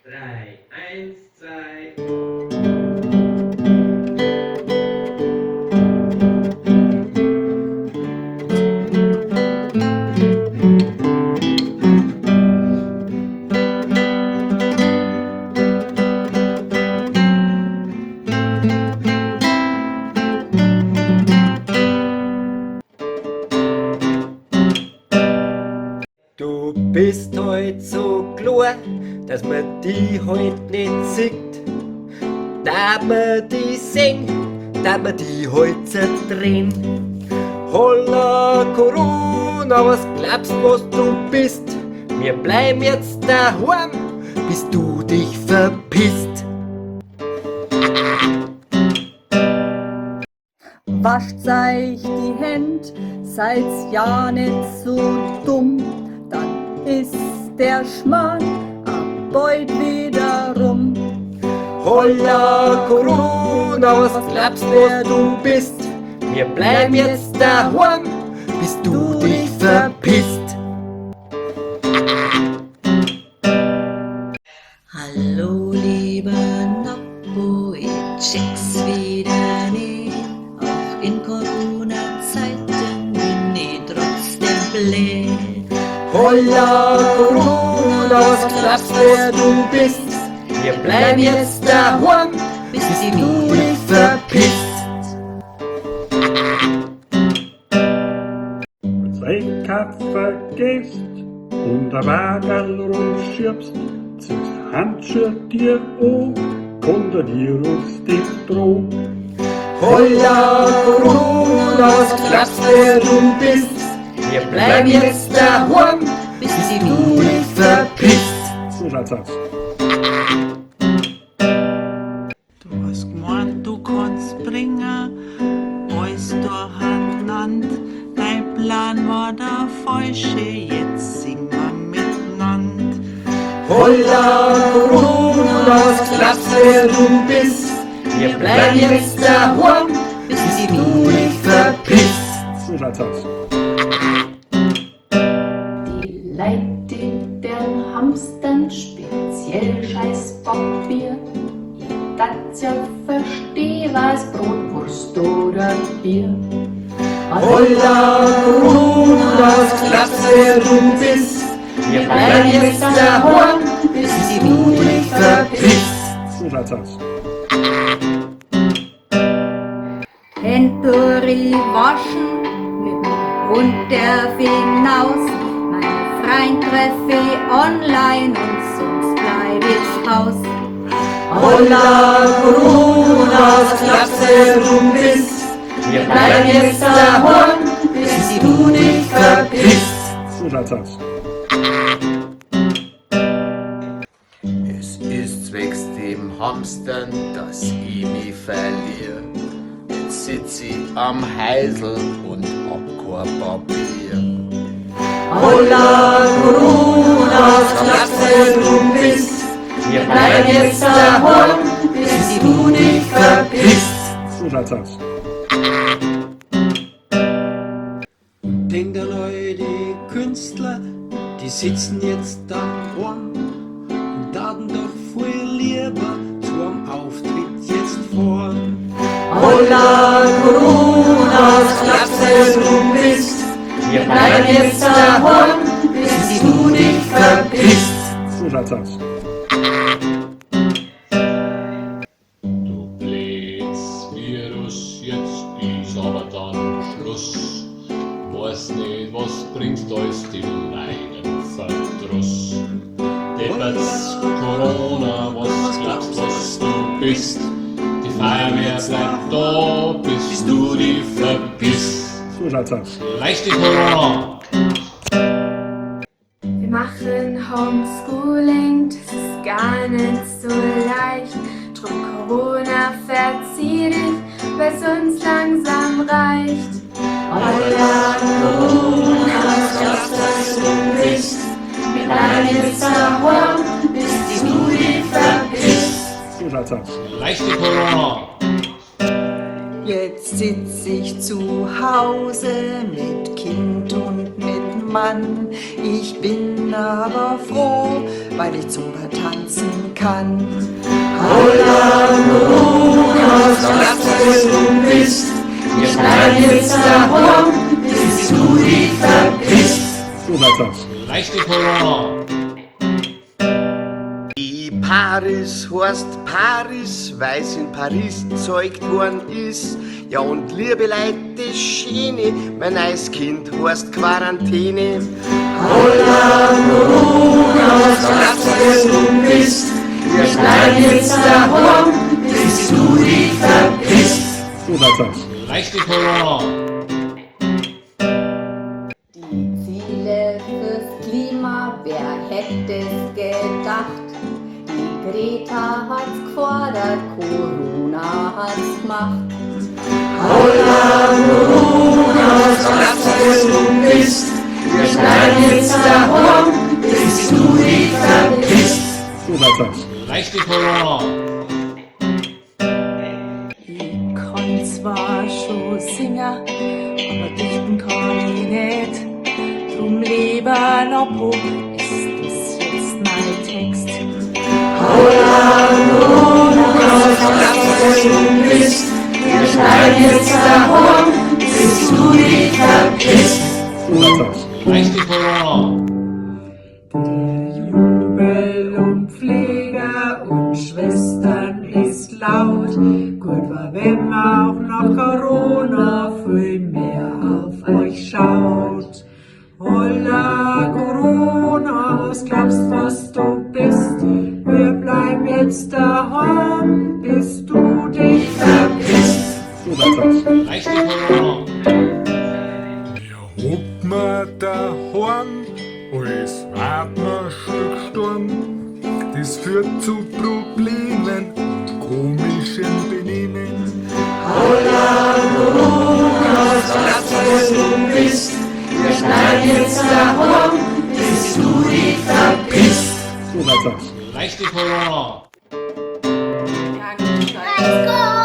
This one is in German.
3, 1, 2. Du bist heut so klar, dass man die heut nicht sieht. Da man die sehen, da man die heut zerdrehen. Holla Corona, was glaubst was du bist? Wir bleiben jetzt daheim, bis du dich verpisst. Wascht euch die Hände, seid's ja nicht so dumm, dann ist der Schmarrn bald wieder rum. Holla Corona, was glaubst wer du bist? Wir bleiben jetzt daheim, bis du dich verpisst. Hallo lieber Noppo, ich check's wieder nicht. Auch in Corona-Zeiten bin ich trotzdem blöd. Holla Corona, was glaubst wer du bist? Wir bleiben jetzt daheim, bis du dich verpisst. Wenn's Kaffee gehst und ein Wagerl rumschiebst, ziehst Handschuhe dir an, kann der Virus dich drohen. Holla Corona, was glaubst wer du bist? Wir bleiben jetzt daheim, bis du dich verpisst. So schaut's aus. Du hast gemeint, du kannst bringen, alles durcheinander. Dein Plan war der falsche, jetzt singen wir miteinander. Holla Corona, was glaubst wer du bist? Wir bleiben jetzt daheim, bis du dich verpisst. So schaut's aus. Die Leute, die deren Hamstern speziell scheiß Bockbier. Ihr dat ja versteh, was Brot, Wurst oder Bier. Holla Corona, was glaubst wer du bist? Wir bleiben jetzt daheim, bis du dich verpisst. So schaut's aus. Hände waschen, mit dem Hund darf ich hinaus. Meine Freund treffe ich online und sonst bleib ich zu Haus. Holla Corona, was glaubst wer du bist? Wir bleiben jetzt daheim, bis du dich verpisst. So schaut's aus. Es ist zwecks dem Hamstern, dass ich mich verliere. Jetzt sitz ich am Heisel und hab kein Papier. Holla Corona, was glaubst wer du bist? Wir bleiben jetzt daheim, bis du dich verpisst. So schaut's aus. Denkt an euch, die Künstler, die sitzen jetzt daheim und taten doch viel lieber zu einem Auftritt jetzt vor. Holla Corona, was glaubst wer du bist? Wir bleiben jetzt daheim, bis du dich verpisst. So schaut's aus. Du blödes Virus, jetzt ist aber dann Schluss. Weiß nicht, was bringst als die meinen Verdruss. Deppert's Corona, was glaubst, was du bist? Die Feuerwehr bleibt da, bis du dich verpisst. So schaut's aus. Leichte Corona! Wir machen Homeschooling, das ist gar nicht so leicht. Drum Corona verzieh dich, weil's uns langsam reicht. Holla Corona, was glaubst was du bist? Wir bleiben jetzt daheim, bis du dich verpisst. So schaut's aus. Leichte Corona! Jetzt sitz ich zu Hause mit Kind und mit Mann. Ich bin aber froh, weil ich Zumba tanzen kann. Holla, Corona, sag, was du bist. Wir bleiben jetzt daheim, bis du dich verpisst. Jonathan. Leichte Corona. Die Paris heißt Paris, weil's in Paris gezeugt worden ist. Ja und liebe Leute, das Schöne, mein neues Kind heißt Quarantäne. Holla, Corona, sag, was du bist. Wir bleiben jetzt daheim, bis du dich verpisst. Jonathan. Leichte Corona. Die Ziele fürs Klima, wer hätte es gedacht? Die Greta hat's gefordert, Corona hat's gemacht. Holla, Corona, sag, was du bist. Wir bleiben jetzt daheim, bis du dich verpisst. Jonathan. Leichte Corona. Ich kann zwar schon singen, aber dichten kann ich nicht. Drum lieber Noppo, ist das jetzt mein Text. Holla, Corona, sag, was du bist. Wir bleiben jetzt daheim, bis du dich verpisst. Jonathan. Leichte Corona. Jubel um Pfleger und Schwestern ist laut. Gut war, wenn man auch noch Corona viel mehr auf euch schaut. Holla Corona, was glaubst was du bist? Wir bleiben jetzt daheim, bis du dich verpisst. Jonathan. Leichte Corona. Hockt man daheim, alles wird man schon gestorben. Das führt zu Problemen, komischen Benehmen. Holla, Corona, sag, was du bist. Wir bleiben jetzt daheim, bis du dich verpisst. Jonathan. Leichte Corona. Let's go!